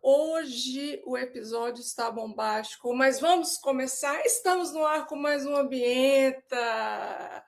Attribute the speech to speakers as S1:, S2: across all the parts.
S1: Hoje o episódio está bombástico, mas vamos começar. Estamos no ar com mais um Ambienta.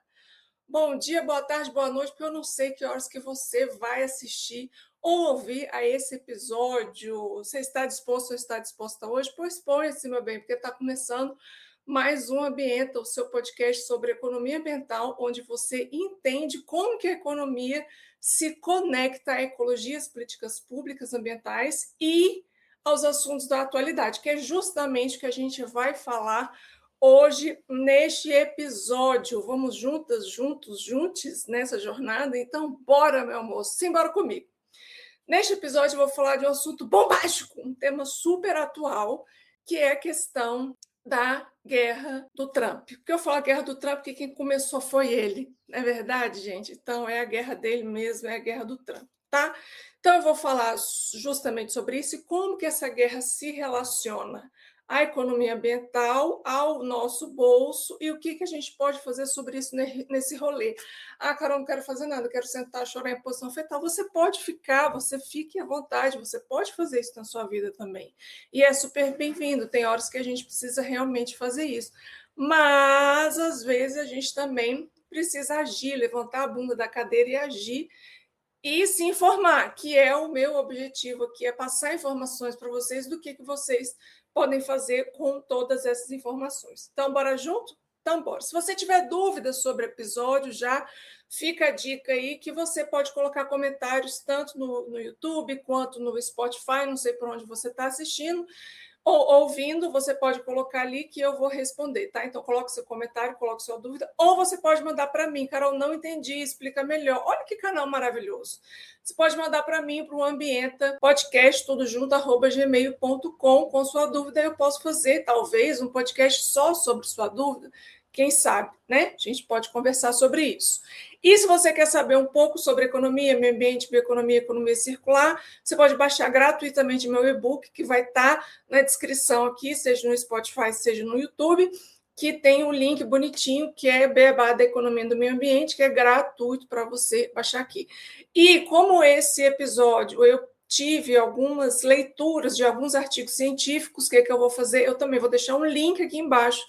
S1: Bom dia, boa tarde, boa noite, porque eu não sei que horas que você vai assistir ou ouvir a esse episódio. Você está disposto ou está disposta hoje? Pois põe-se, meu bem, porque está começando mais um Ambienta, o seu podcast sobre economia ambiental, onde você entende como que a economia se conecta à ecologia, às políticas públicas ambientais e aos assuntos da atualidade, que é justamente o que a gente vai falar hoje neste episódio. Vamos juntas, juntos nessa jornada? Então, bora, meu moço, simbora comigo. Neste episódio eu vou falar de um assunto bombástico, um tema super atual, que é a questão da guerra do Trump. Por que eu falo a guerra do Trump? Porque quem começou foi ele, não é verdade, gente? Então, é a guerra dele mesmo, é a guerra do Trump, tá? Então, eu vou falar justamente sobre isso e como que essa guerra se relaciona à economia ambiental, ao nosso bolso e o que a gente pode fazer sobre isso nesse rolê. Ah, Carol, não quero fazer nada, quero sentar, chorar em posição fetal. Você pode ficar, você fique à vontade, você pode fazer isso na sua vida também. E é super bem-vindo, tem horas que a gente precisa realmente fazer isso. Mas, às vezes, a gente também precisa agir, levantar a bunda da cadeira e agir e se informar, que é o meu objetivo aqui, é passar informações para vocês do que vocês podem fazer com todas essas informações. Então, bora junto? Então, bora. Se você tiver dúvidas sobre o episódio, já fica a dica aí que você pode colocar comentários tanto no YouTube quanto no Spotify, não sei por onde você está assistindo, ou ouvindo, você pode colocar ali que eu vou responder, tá? Então, coloque seu comentário, coloque sua dúvida, ou você pode mandar para mim, Carol, não entendi, explica melhor. Olha que canal maravilhoso. Você pode mandar para mim, para o Ambienta Podcast, tudo junto, @gmail.com, com sua dúvida. Eu posso fazer, talvez, um podcast só sobre sua dúvida. Quem sabe, né? A gente pode conversar sobre isso. E se você quer saber um pouco sobre economia, meio ambiente, bioeconomia, economia circular, você pode baixar gratuitamente meu e-book, que vai estar na descrição aqui, seja no Spotify, seja no YouTube, que tem um link bonitinho, que é Beabá da Economia do Meio Ambiente, que é gratuito para você baixar aqui. E como esse episódio eu tive algumas leituras de alguns artigos científicos, o que eu vou fazer? Eu também vou deixar um link aqui embaixo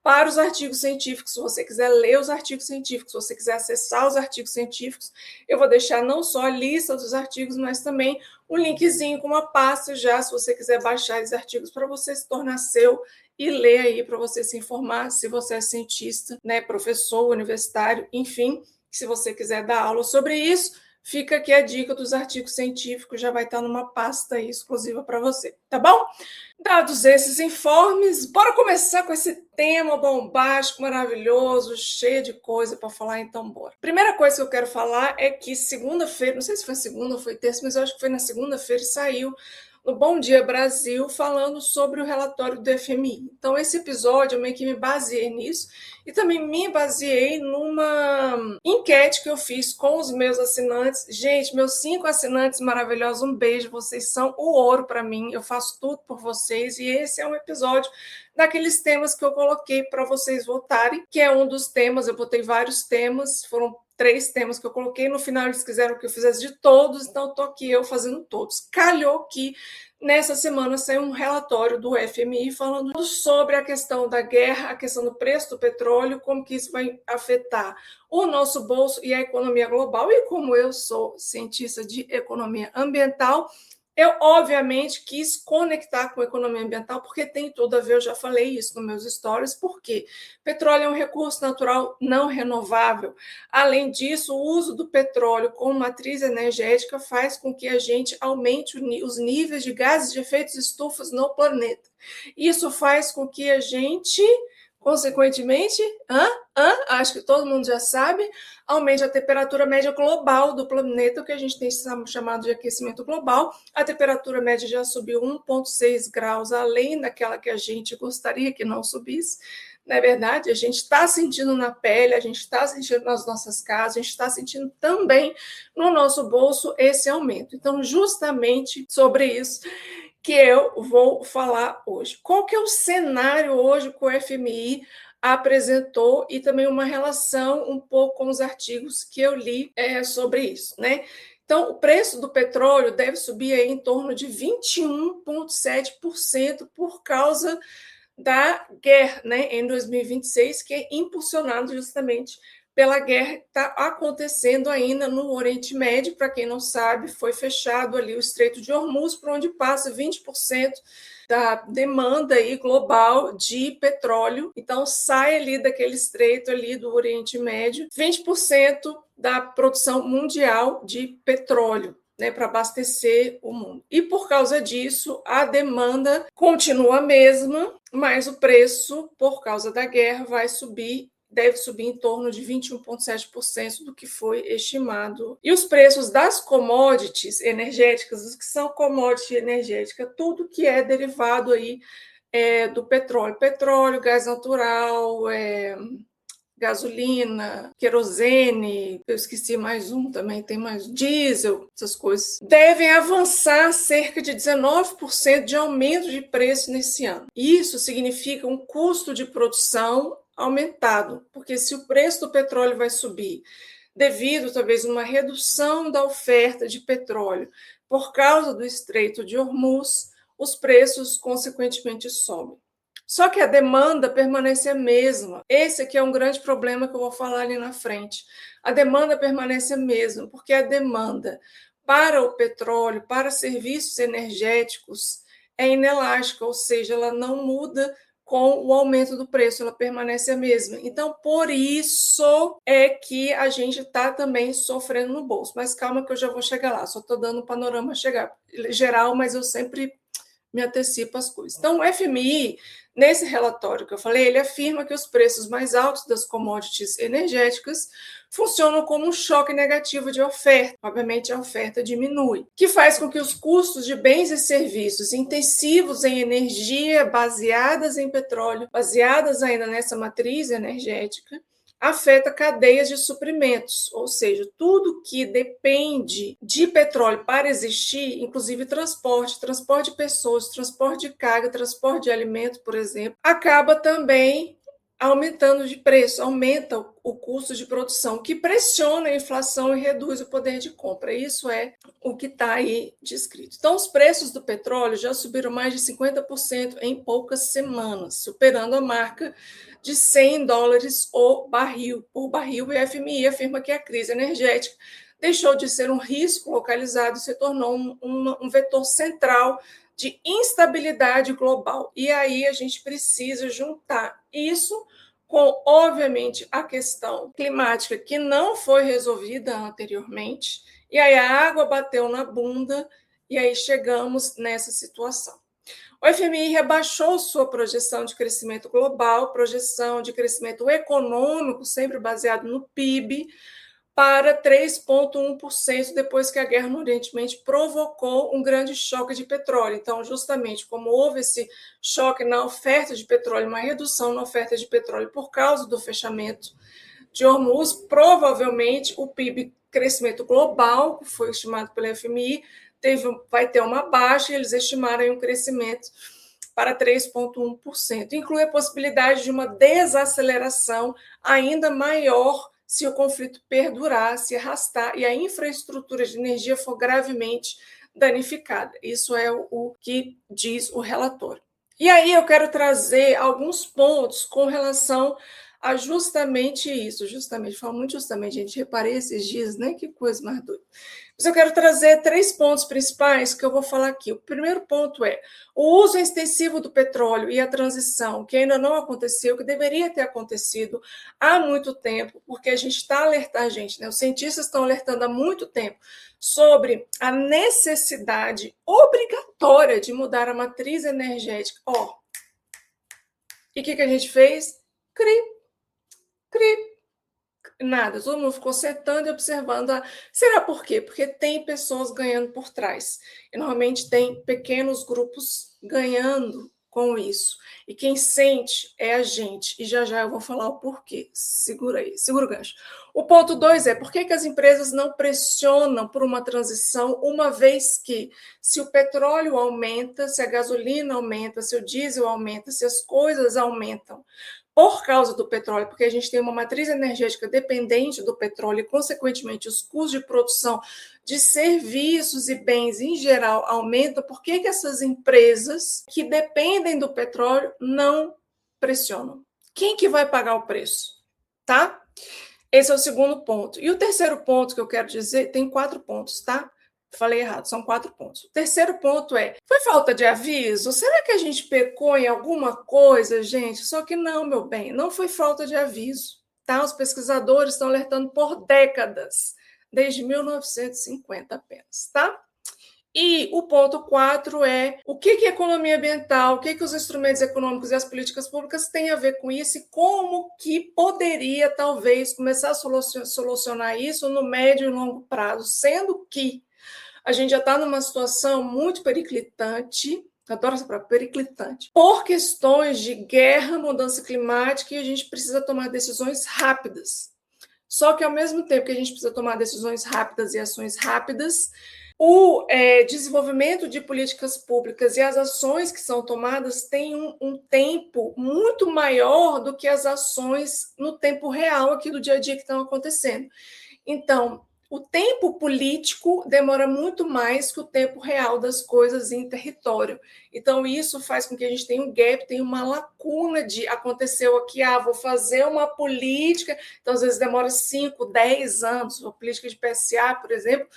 S1: para os artigos científicos. Se você quiser ler os artigos científicos, se você quiser acessar os artigos científicos, eu vou deixar não só a lista dos artigos, mas também um linkzinho com uma pasta já, se você quiser baixar esses artigos para você se tornar seu e ler aí para você se informar, se você é cientista, né, professor, universitário, enfim, se você quiser dar aula sobre isso, fica aqui a dica dos artigos científicos, já vai estar numa pasta aí exclusiva para você, tá bom? Dados esses informes, bora começar com esse tema bombástico, maravilhoso, cheio de coisa para falar, então bora. Primeira coisa que eu quero falar é que segunda-feira, não sei se foi segunda ou foi terça, mas eu acho que foi na segunda-feira, saiu no Bom Dia Brasil falando sobre o relatório do FMI. Então esse episódio eu meio que me baseei nisso e também me baseei numa enquete que eu fiz com os meus assinantes. Gente, meus 5 assinantes maravilhosos, um beijo, vocês são o ouro para mim, eu faço tudo por vocês e esse é um episódio daqueles temas que eu coloquei para vocês votarem, que é um dos temas, eu botei vários temas, foram 3 temas que eu coloquei, no final eles quiseram que eu fizesse de todos, então estou aqui eu fazendo todos. Calhou que nessa semana saiu um relatório do FMI falando sobre a questão da guerra, a questão do preço do petróleo, como que isso vai afetar o nosso bolso e a economia global. E como eu sou cientista de economia ambiental, eu, obviamente, quis conectar com a economia ambiental, porque tem tudo a ver, eu já falei isso nos meus stories, porque petróleo é um recurso natural não renovável. Além disso, o uso do petróleo como matriz energética faz com que a gente aumente os níveis de gases de efeito estufa no planeta. Isso faz com que a gente, consequentemente, acho que todo mundo já sabe, aumente a temperatura média global do planeta, o que a gente tem chamado de aquecimento global. A temperatura média já subiu 1,6 graus, além daquela que a gente gostaria que não subisse. Não é verdade? A gente está sentindo na pele, a gente está sentindo nas nossas casas, a gente está sentindo também no nosso bolso esse aumento. Então, justamente sobre isso que eu vou falar hoje. Qual que é o cenário hoje que o FMI apresentou e também uma relação um pouco com os artigos que eu li sobre isso, né? Então, o preço do petróleo deve subir aí em torno de 21,7% por causa da guerra, né, em 2026, que é impulsionado justamente pela guerra que está acontecendo ainda no Oriente Médio. Para quem não sabe, foi fechado ali o Estreito de Hormuz, por onde passa 20% da demanda aí global de petróleo. Então, sai ali daquele estreito ali do Oriente Médio 20% da produção mundial de petróleo, né, para abastecer o mundo. E por causa disso, a demanda continua a mesma, mas o preço, por causa da guerra, vai subir, deve subir em torno de 21,7% do que foi estimado. E os preços das commodities energéticas, os que são commodity energética, tudo que é derivado aí do petróleo, gás natural, gasolina, querosene, eu esqueci mais um também, tem mais diesel, essas coisas, devem avançar cerca de 19% de aumento de preço nesse ano. Isso significa um custo de produção aumentado, porque se o preço do petróleo vai subir devido talvez a uma redução da oferta de petróleo por causa do Estreito de Hormuz, os preços consequentemente sobem. Só que a demanda permanece a mesma. Esse aqui é um grande problema que eu vou falar ali na frente. A demanda permanece a mesma, porque a demanda para o petróleo, para serviços energéticos, é inelástica, ou seja, ela não muda com o aumento do preço, ela permanece a mesma. Então, por isso é que a gente está também sofrendo no bolso. Mas calma que eu já vou chegar lá, só estou dando um panorama geral, mas eu sempre me antecipo as coisas. Então, o FMI, nesse relatório que eu falei, ele afirma que os preços mais altos das commodities energéticas funcionam como um choque negativo de oferta. Obviamente, a oferta diminui, que faz com que os custos de bens e serviços intensivos em energia, baseadas em petróleo, baseadas ainda nessa matriz energética, afeta cadeias de suprimentos, ou seja, tudo que depende de petróleo para existir, inclusive transporte de pessoas, transporte de carga, transporte de alimento, por exemplo, acaba também aumentando de preço, aumenta o custo de produção, que pressiona a inflação e reduz o poder de compra. Isso é o que está aí descrito. Então, os preços do petróleo já subiram mais de 50% em poucas semanas, superando a marca de $100 o barril. Por barril, o FMI afirma que a crise energética deixou de ser um risco localizado e se tornou um vetor central de instabilidade global. E aí a gente precisa juntar isso com, obviamente, a questão climática que não foi resolvida anteriormente, e aí a água bateu na bunda, e aí chegamos nessa situação. O FMI rebaixou sua projeção de crescimento global, projeção de crescimento econômico, sempre baseado no PIB, para 3,1% depois que a guerra no Oriente Médio provocou um grande choque de petróleo. Então, justamente como houve esse choque na oferta de petróleo, uma redução na oferta de petróleo por causa do fechamento de Hormuz, provavelmente o PIB, crescimento global, que foi estimado pelo FMI, vai ter uma baixa, e eles estimaram um crescimento para 3,1%. Inclui a possibilidade de uma desaceleração ainda maior se o conflito perdurar, se arrastar e a infraestrutura de energia for gravemente danificada. Isso é o que diz o relatório. E aí eu quero trazer alguns pontos com relação a justamente isso, falo muito justamente, gente, reparei esses dias, né? Que coisa mais doida. Mas eu quero trazer 3 pontos principais que eu vou falar aqui. O primeiro ponto é o uso extensivo do petróleo e a transição, que ainda não aconteceu, que deveria ter acontecido há muito tempo, porque a gente está alertando, né? Os cientistas estão alertando há muito tempo sobre a necessidade obrigatória de mudar a matriz energética. E o que a gente fez? Nada, todo mundo ficou sentando e observando. Será por quê? Porque tem pessoas ganhando por trás. E normalmente tem pequenos grupos ganhando com isso. E quem sente é a gente. E já já eu vou falar o porquê. Segura aí, segura o gancho. O ponto 2 é por que as empresas não pressionam por uma transição, uma vez que se o petróleo aumenta, se a gasolina aumenta, se o diesel aumenta, se as coisas aumentam por causa do petróleo, porque a gente tem uma matriz energética dependente do petróleo e, consequentemente, os custos de produção de serviços e bens em geral aumenta, por que essas empresas que dependem do petróleo não pressionam? Quem que vai pagar o preço? Tá? Esse é o segundo ponto. E o terceiro ponto que eu quero dizer, tem 4 pontos, tá? Falei errado, são 4 pontos. O terceiro ponto foi falta de aviso? Será que a gente pecou em alguma coisa, gente? Só que não, meu bem, não foi falta de aviso, tá? Os pesquisadores estão alertando por décadas, desde 1950 apenas, tá? E o ponto 4 o que é economia ambiental, o que os instrumentos econômicos e as políticas públicas têm a ver com isso e como que poderia, talvez, começar a solucionar isso no médio e longo prazo, sendo que a gente já está numa situação muito periclitante, adoro essa palavra, periclitante, por questões de guerra, mudança climática, e a gente precisa tomar decisões rápidas. Só que, ao mesmo tempo que a gente precisa tomar decisões rápidas e ações rápidas, o desenvolvimento de políticas públicas e as ações que são tomadas têm um tempo muito maior do que as ações no tempo real aqui do dia a dia que estão acontecendo. Então, o tempo político demora muito mais que o tempo real das coisas em território. Então, isso faz com que a gente tenha um gap, tenha uma lacuna de aconteceu aqui, vou fazer uma política, então às vezes demora 5, 10 anos, a política de PSA, por exemplo,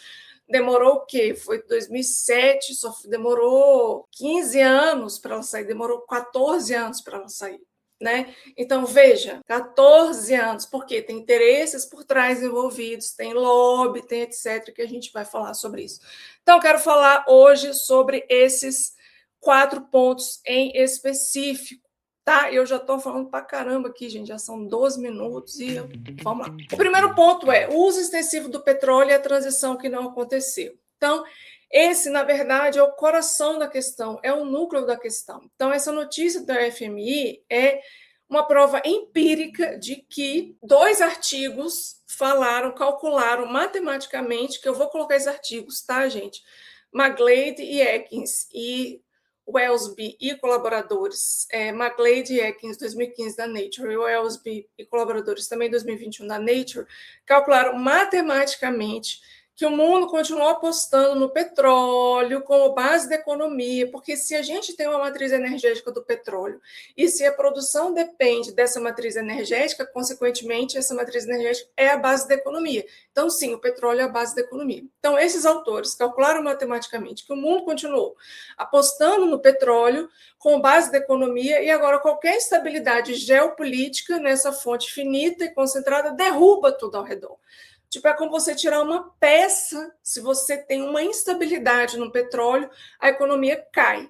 S1: demorou o quê? Foi 2007, só demorou 15 anos para ela sair, demorou 14 anos para ela sair. Né? Então, veja, 14 anos, porque tem interesses por trás envolvidos, tem lobby, tem etc., que a gente vai falar sobre isso. Então, quero falar hoje sobre esses 4 pontos em específico, tá? Eu já estou falando pra caramba aqui, gente, já são 12 minutos e vamos lá. O primeiro ponto o uso extensivo do petróleo e a transição que não aconteceu. Então, esse, na verdade, é o coração da questão, é o núcleo da questão. Então, essa notícia da FMI é uma prova empírica de que 2 artigos calcularam matematicamente, que eu vou colocar esses artigos, tá, gente? McGlade e Ekins e Wellesby e colaboradores, McGlade e Ekins, 2015, da Nature, e Wellesby e colaboradores, também 2021, da Nature, calcularam matematicamente que o mundo continuou apostando no petróleo como base da economia, porque se a gente tem uma matriz energética do petróleo e se a produção depende dessa matriz energética, consequentemente, essa matriz energética é a base da economia. Então, sim, o petróleo é a base da economia. Então, esses autores calcularam matematicamente que o mundo continuou apostando no petróleo com base da economia e agora qualquer instabilidade geopolítica nessa fonte finita e concentrada derruba tudo ao redor. Tipo, é como você tirar uma peça, se você tem uma instabilidade no petróleo, a economia cai.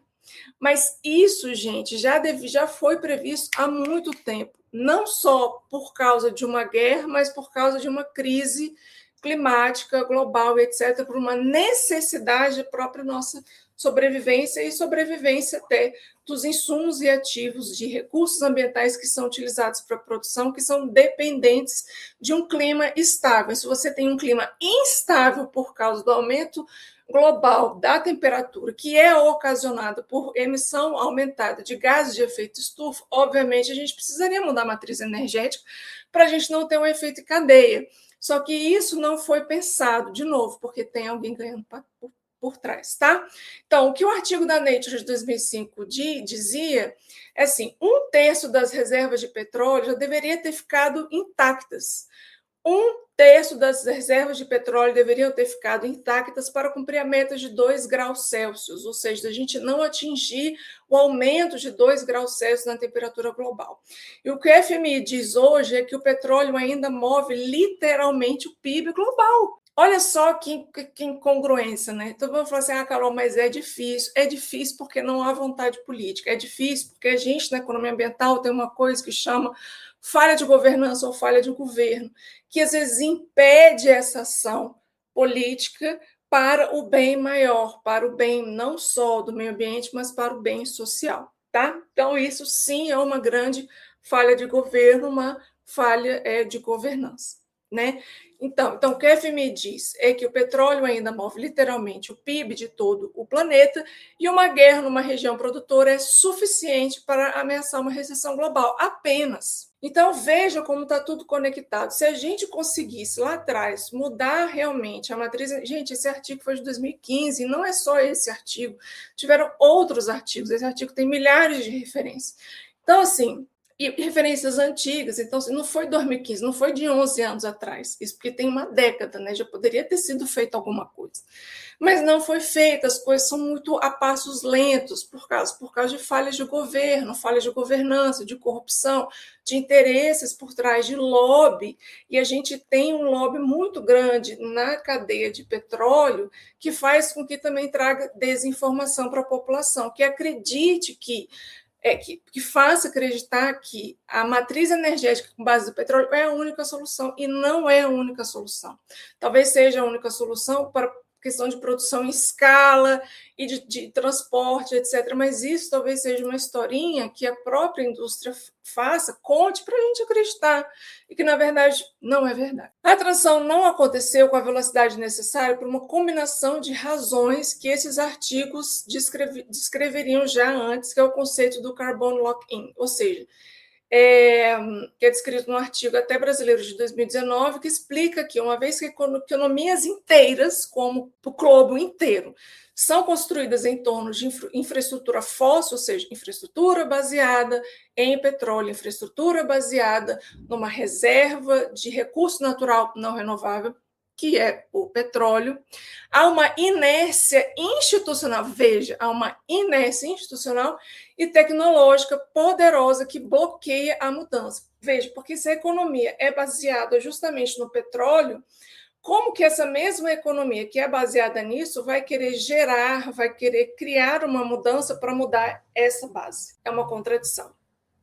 S1: Mas isso, gente, já foi previsto há muito tempo, não só por causa de uma guerra, mas por causa de uma crise climática global, etc., por uma necessidade própria nossa sobrevivência e sobrevivência até dos insumos e ativos de recursos ambientais que são utilizados para a produção, que são dependentes de um clima estável. Se você tem um clima instável por causa do aumento global da temperatura, que é ocasionada por emissão aumentada de gases de efeito estufa, obviamente a gente precisaria mudar a matriz energética para a gente não ter um efeito em cadeia. Só que isso não foi pensado, de novo, porque tem alguém ganhando por trás, tá? Então, o que o artigo da Nature de 2005 dizia é assim, 1/3 das reservas de petróleo já deveria ter ficado intactas. 1/3 das reservas de petróleo deveriam ter ficado intactas para cumprir a meta de 2 graus Celsius, ou seja, a gente não atingir o aumento de 2 graus Celsius na temperatura global. E o que o FMI diz hoje é que o petróleo ainda move literalmente o PIB global. Olha só que incongruência, né? Todo mundo fala assim, Carol, mas é difícil. É difícil porque não há vontade política. É difícil porque a gente, na economia ambiental, tem uma coisa que chama falha de governança ou falha de governo, que às vezes impede essa ação política para o bem maior, para o bem não só do meio ambiente, mas para o bem social, tá? Então, isso sim é uma grande falha de governo, uma falha de governança, né? Então, o que a FMI diz é que o petróleo ainda move literalmente o PIB de todo o planeta e uma guerra numa região produtora é suficiente para ameaçar uma recessão global, apenas. Então, veja como está tudo conectado. Se a gente conseguisse lá atrás mudar realmente a matriz... Gente, esse artigo foi de 2015, e não é só esse artigo. Tiveram outros artigos. Esse artigo tem milhares de referências. Então, assim, e referências antigas. Então, assim, não foi 2015, não foi de 11 anos atrás. Isso porque tem uma década, né? Já poderia ter sido feito alguma coisa. Mas não foi feita, as coisas são muito a passos lentos, por causa de falhas de governo, falhas de governança, de corrupção, de interesses por trás de lobby. E a gente tem um lobby muito grande na cadeia de petróleo que faz com que também traga desinformação para a população, que acredite que faça acreditar que a matriz energética com base do petróleo é a única solução, e não é a única solução. Talvez seja a única solução para questão de produção em escala e de transporte, etc. Mas isso talvez seja uma historinha que a própria indústria faça, conte para a gente acreditar, e que, na verdade, não é verdade. A transição não aconteceu com a velocidade necessária por uma combinação de razões que esses artigos descreveriam já antes, que é o conceito do carbon lock-in, ou seja, que é descrito no artigo até brasileiro de 2019, que explica que uma vez que economias inteiras, como o globo inteiro, são construídas em torno de infraestrutura fóssil, ou seja, infraestrutura baseada em petróleo, infraestrutura baseada numa reserva de recurso natural não renovável, que é o petróleo, há uma inércia institucional, veja, há uma inércia institucional e tecnológica poderosa que bloqueia a mudança. Veja, porque se a economia é baseada justamente no petróleo, como que essa mesma economia que é baseada nisso vai querer vai querer criar uma mudança para mudar essa base? É uma contradição,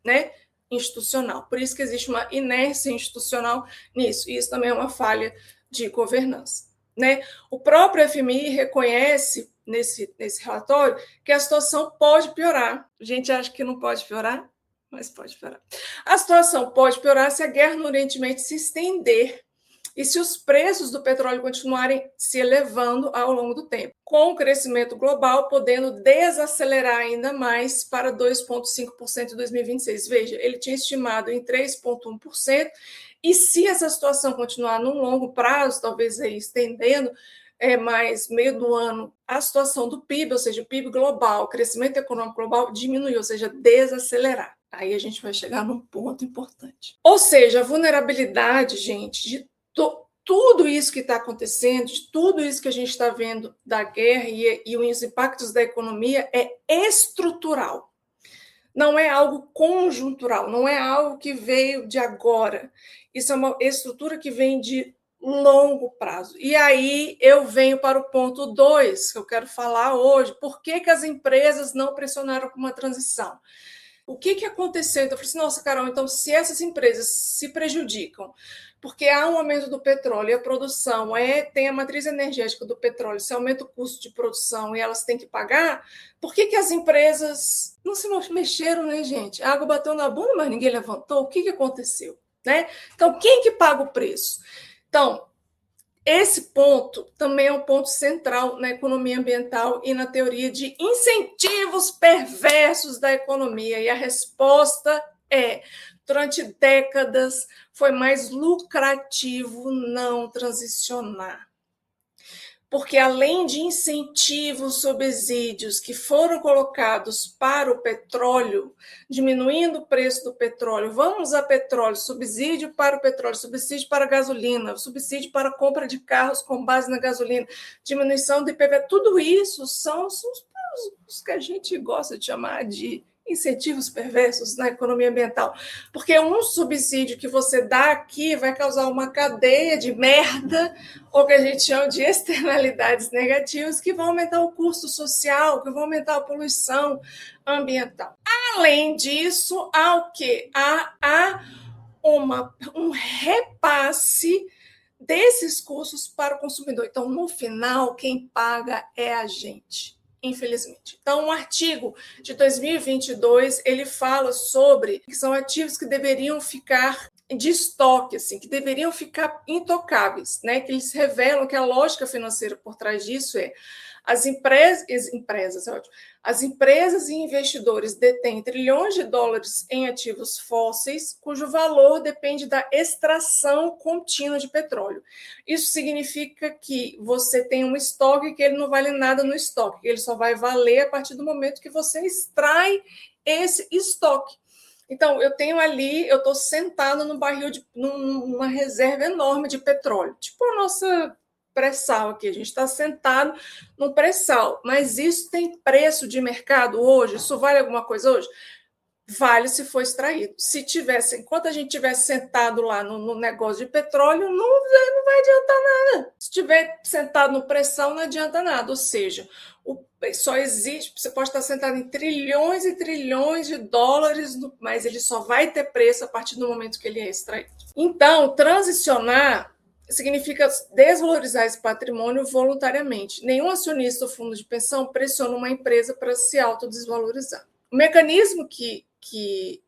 S1: né? Institucional. Por isso que existe uma inércia institucional nisso. E isso também é uma falha de governança, né? O próprio FMI reconhece nesse relatório que a situação pode piorar. A gente acha que não pode piorar, mas pode piorar. A situação pode piorar se a guerra no Oriente Médio se estender e se os preços do petróleo continuarem se elevando ao longo do tempo, com o crescimento global podendo desacelerar ainda mais para 2,5% em 2026. Veja, ele tinha estimado em 3,1%, e se essa situação continuar num longo prazo, talvez aí estendendo mais meio do ano, a situação do PIB, ou seja, o PIB global, o crescimento econômico global diminuiu, ou seja, desacelerar. Aí a gente vai chegar num ponto importante. Ou seja, a vulnerabilidade, gente, de tudo isso que está acontecendo, de tudo isso que a gente está vendo da guerra e os impactos da economia é estrutural. Não é algo conjuntural, não é algo que veio de agora. Isso é uma estrutura que vem de longo prazo. E aí eu venho para o ponto 2, que eu quero falar hoje. Por que as empresas não pressionaram por uma transição? O que aconteceu? Então, eu falei assim, nossa, Carol, então se essas empresas se prejudicam porque há um aumento do petróleo e a produção tem a matriz energética do petróleo, se aumenta o custo de produção e elas têm que pagar, por que as empresas não se mexeram, né, gente? A água bateu na bunda, mas ninguém levantou. O que aconteceu? Né? Então, quem que paga o preço? Então, esse ponto também é um ponto central na economia ambiental e na teoria de incentivos perversos da economia. E a resposta é: durante décadas foi mais lucrativo não transicionar. Porque além de incentivos, subsídios que foram colocados para o petróleo, diminuindo o preço do petróleo, vamos a petróleo, subsídio para o petróleo, subsídio para a gasolina, subsídio para a compra de carros com base na gasolina, diminuição do IPVA, tudo isso são os que a gente gosta de chamar de incentivos perversos na economia ambiental, porque um subsídio que você dá aqui vai causar uma cadeia de merda, ou que a gente chama de externalidades negativas, que vão aumentar o custo social, que vão aumentar a poluição ambiental. Além disso, há o quê? Há um repasse desses custos para o consumidor. Então, no final, quem paga é a gente, infelizmente. Então, um artigo de 2022, ele fala sobre que são ativos que deveriam ficar de estoque, assim, que deveriam ficar intocáveis, né? Que eles revelam que a lógica financeira por trás disso é as empresas, é ótimo, as empresas e investidores detêm trilhões de dólares em ativos fósseis, cujo valor depende da extração contínua de petróleo. Isso significa que você tem um estoque que ele não vale nada no estoque, ele só vai valer a partir do momento que você extrai esse estoque. Então, eu tenho ali, eu estou sentado no barril, numa reserva enorme de petróleo, tipo a nossa pré-sal aqui, a gente está sentado no pré-sal, mas isso tem preço de mercado hoje? Isso vale alguma coisa hoje? Vale se for extraído. Se tivesse, enquanto a gente tivesse sentado lá no negócio de petróleo, não vai adiantar nada. Se estiver sentado no pré-sal, não adianta nada. Ou seja, só existe, você pode estar sentado em trilhões e trilhões de dólares, mas ele só vai ter preço a partir do momento que ele é extraído. Então, transicionar significa desvalorizar esse patrimônio voluntariamente. Nenhum acionista ou fundo de pensão pressiona uma empresa para se autodesvalorizar. O mecanismo que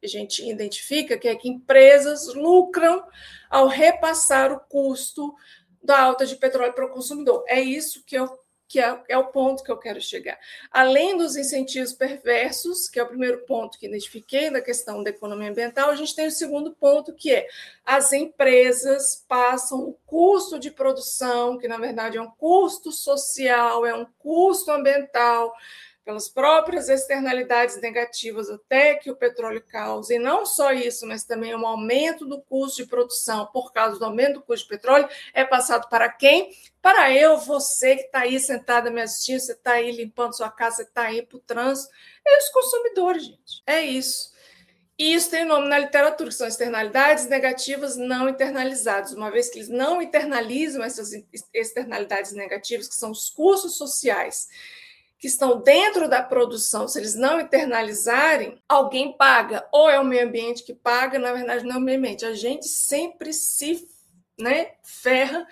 S1: a gente identifica que é que empresas lucram ao repassar o custo da alta de petróleo para o consumidor. É isso que é o ponto que eu quero chegar. Além dos incentivos perversos, que é o primeiro ponto que identifiquei na questão da economia ambiental, a gente tem o segundo ponto, que é as empresas passam o custo de produção, que na verdade é um custo social, é um custo ambiental, pelas próprias externalidades negativas até que o petróleo causa, e não só isso, mas também um aumento do custo de produção por causa do aumento do custo de petróleo, é passado para quem? Para eu, você que está aí sentada me assistindo, você está aí limpando sua casa, você está aí para o trânsito, é os consumidores, gente, é isso. E isso tem nome na literatura, que são externalidades negativas não internalizadas. Uma vez que eles não internalizam essas externalidades negativas, que são os custos sociais, que estão dentro da produção, se eles não internalizarem, alguém paga. Ou é o meio ambiente que paga, na verdade não é o meio ambiente. A gente sempre se ferra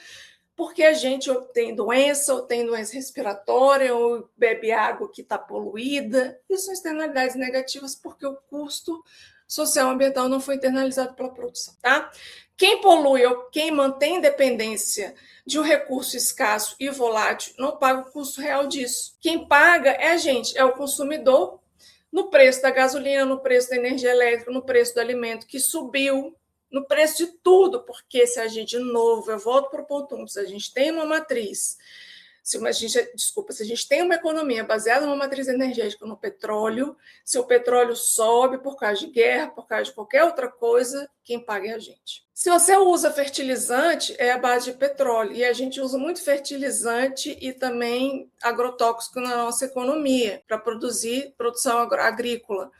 S1: porque a gente ou tem doença respiratória, ou bebe água que está poluída. Isso são externalidades negativas porque o custo social e ambiental não foi internalizado pela produção. Tá? Quem polui ou quem mantém dependência de um recurso escasso e volátil não paga o custo real disso. Quem paga é a gente, é o consumidor, no preço da gasolina, no preço da energia elétrica, no preço do alimento, que subiu, no preço de tudo, porque se a gente, de novo, eu volto para o ponto 1, se a gente tem uma matriz, se a gente tem uma economia baseada numa matriz energética no petróleo, se o petróleo sobe por causa de guerra, por causa de qualquer outra coisa, quem paga é a gente. Se você usa fertilizante, é a base de petróleo, e a gente usa muito fertilizante e também agrotóxico na nossa economia, para produção agrícola.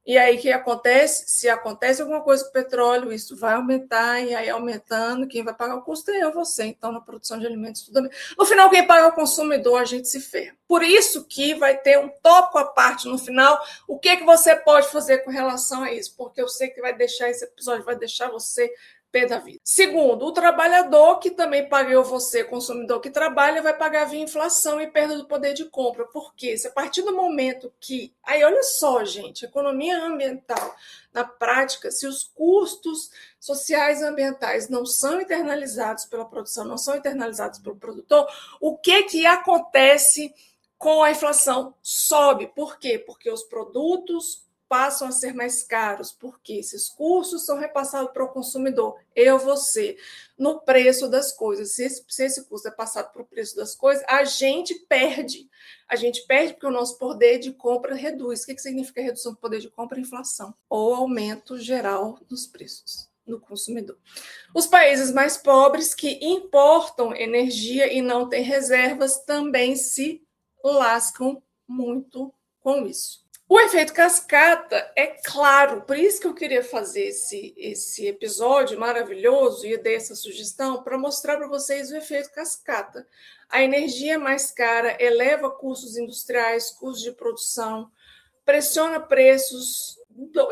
S1: E aí, o que acontece? Se acontece alguma coisa com o petróleo, isso vai aumentar, e aí aumentando, quem vai pagar o custo é eu, você. Então, na produção de alimentos, tudo bem. No final, quem paga é o consumidor, a gente se ferra. Por isso que vai ter um tópico à parte no final, o que você pode fazer com relação a isso, porque eu sei que esse episódio vai deixar você pé da vida. Segundo, o trabalhador, que também paga eu, você, consumidor que trabalha, vai pagar via inflação e perda do poder de compra. Por quê? Se a partir do momento que... Aí, olha só, gente, economia ambiental, na prática, se os custos sociais e ambientais não são internalizados pela produção, não são internalizados pelo produtor, o que acontece com a inflação? Sobe. Por quê? Porque os produtos passam a ser mais caros, porque esses custos são repassados para o consumidor, eu, você, no preço das coisas. Se esse custo é passado para o preço das coisas, a gente perde. A gente perde porque o nosso poder de compra reduz. O que significa redução do poder de compra? Inflação, ou aumento geral dos preços do consumidor. Os países mais pobres que importam energia e não têm reservas também se lascam muito com isso. O efeito cascata é claro, por isso que eu queria fazer esse episódio maravilhoso e dei essa sugestão para mostrar para vocês o efeito cascata. A energia mais cara eleva custos industriais, custos de produção, pressiona preços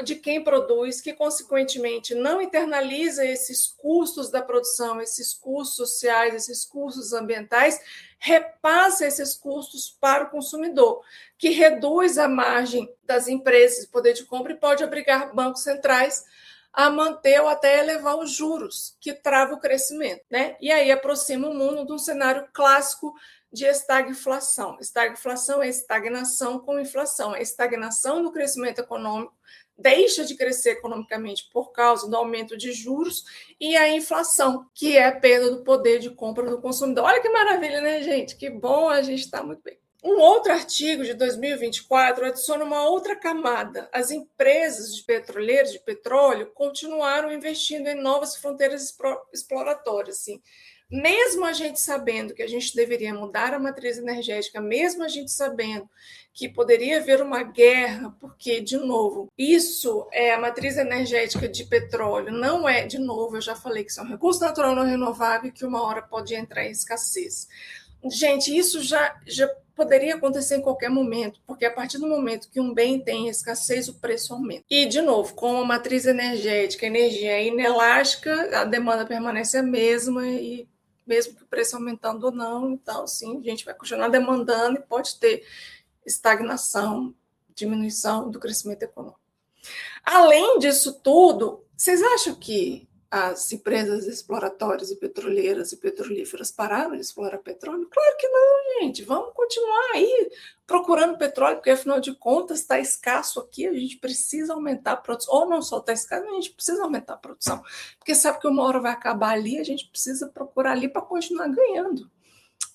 S1: de quem produz, que consequentemente não internaliza esses custos da produção, esses custos sociais, esses custos ambientais, repassa esses custos para o consumidor, que reduz a margem das empresas, poder de compra, e pode obrigar bancos centrais a manter ou até elevar os juros, que trava o crescimento, né? E aí aproxima o mundo de um cenário clássico de estagflação. Estagflação é estagnação com inflação, é estagnação do crescimento econômico, deixa de crescer economicamente por causa do aumento de juros, e a inflação, que é a perda do poder de compra do consumidor. Olha que maravilha, né, gente? Que bom, a gente está muito bem. Um outro artigo de 2024 adiciona uma outra camada. As empresas de petroleiras, de petróleo, continuaram investindo em novas fronteiras exploratórias. Assim. Mesmo a gente sabendo que a gente deveria mudar a matriz energética, mesmo a gente sabendo que poderia haver uma guerra, porque, de novo, isso é a matriz energética de petróleo, não é, de novo, eu já falei que isso é um recurso natural não renovável e que uma hora pode entrar em escassez. Gente, isso já poderia acontecer em qualquer momento, porque a partir do momento que um bem tem escassez, o preço aumenta. E, de novo, com a matriz energética, a energia é inelástica, a demanda permanece a mesma e mesmo que o preço aumentando ou não, então, sim, a gente vai continuar demandando e pode ter estagnação, diminuição do crescimento econômico. Além disso tudo, vocês acham que as empresas exploratórias e petroleiras e petrolíferas pararam de explorar petróleo? Claro que não, gente. Vamos continuar aí procurando petróleo, porque afinal de contas está escasso aqui, a gente precisa aumentar a produção. Ou não só está escasso, a gente precisa aumentar a produção. Porque sabe que uma hora vai acabar ali, a gente precisa procurar ali para continuar ganhando.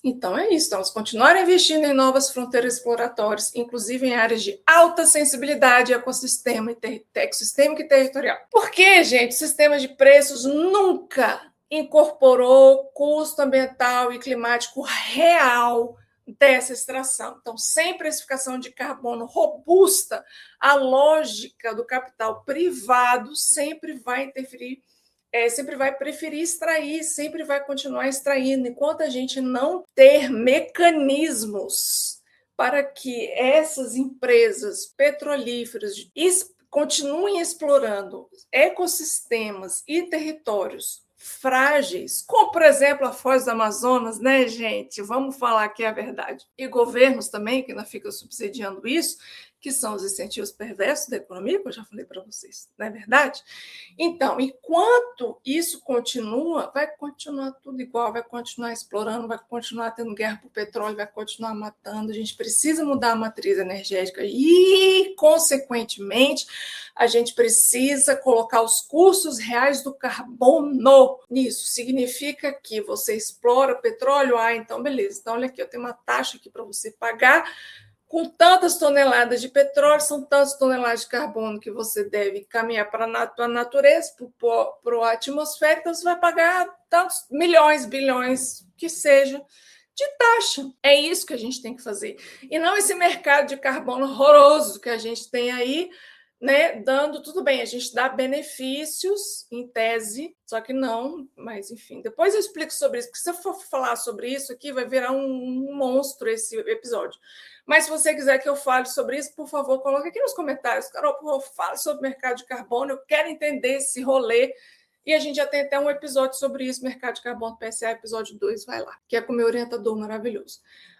S1: Então é isso, vamos continuar investindo em novas fronteiras exploratórias, inclusive em áreas de alta sensibilidade ecossistêmica e territorial. Por que, gente, o sistema de preços nunca incorporou custo ambiental e climático real dessa extração? Então, sem precificação de carbono robusta, a lógica do capital privado sempre vai interferir, sempre vai preferir extrair, sempre vai continuar extraindo, enquanto a gente não ter mecanismos para que essas empresas petrolíferas continuem explorando ecossistemas e territórios frágeis, como, por exemplo, a Foz do Amazonas, né, gente? Vamos falar que é a verdade. E governos também, que ainda ficam subsidiando isso, que são os incentivos perversos da economia, que eu já falei para vocês, não é verdade? Então, enquanto isso continua, vai continuar tudo igual, vai continuar explorando, vai continuar tendo guerra por petróleo, vai continuar matando. A gente precisa mudar a matriz energética e, consequentemente, a gente precisa colocar os custos reais do carbono nisso. Significa que você explora petróleo, então beleza. Então, olha aqui, eu tenho uma taxa aqui para você pagar. Com tantas toneladas de petróleo, são tantas toneladas de carbono que você deve caminhar para a natureza, para a atmosfera, então você vai pagar tantos milhões, bilhões, que seja, de taxa. É isso que a gente tem que fazer. E não esse mercado de carbono horroroso que a gente tem aí, né, dando, tudo bem, a gente dá benefícios, em tese, só que não, mas enfim, depois eu explico sobre isso, porque se eu for falar sobre isso aqui, vai virar um monstro esse episódio. Mas se você quiser que eu fale sobre isso, por favor, coloque aqui nos comentários. Carol, por favor, fale sobre o mercado de carbono, eu quero entender esse rolê. E a gente já tem até um episódio sobre isso, mercado de carbono PSA, episódio 2, vai lá, que é com o meu orientador maravilhoso.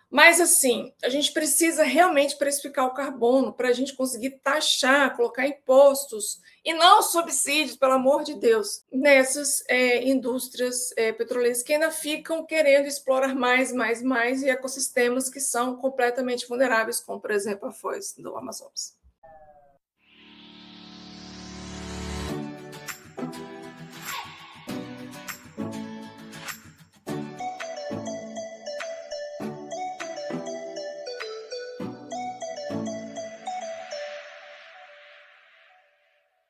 S1: Mas, assim, a gente precisa realmente precificar o carbono para a gente conseguir taxar, colocar impostos e não subsídios, pelo amor de Deus, nessas indústrias petroleiras que ainda ficam querendo explorar mais e ecossistemas que são completamente vulneráveis, como, por exemplo, a Foz do Amazonas.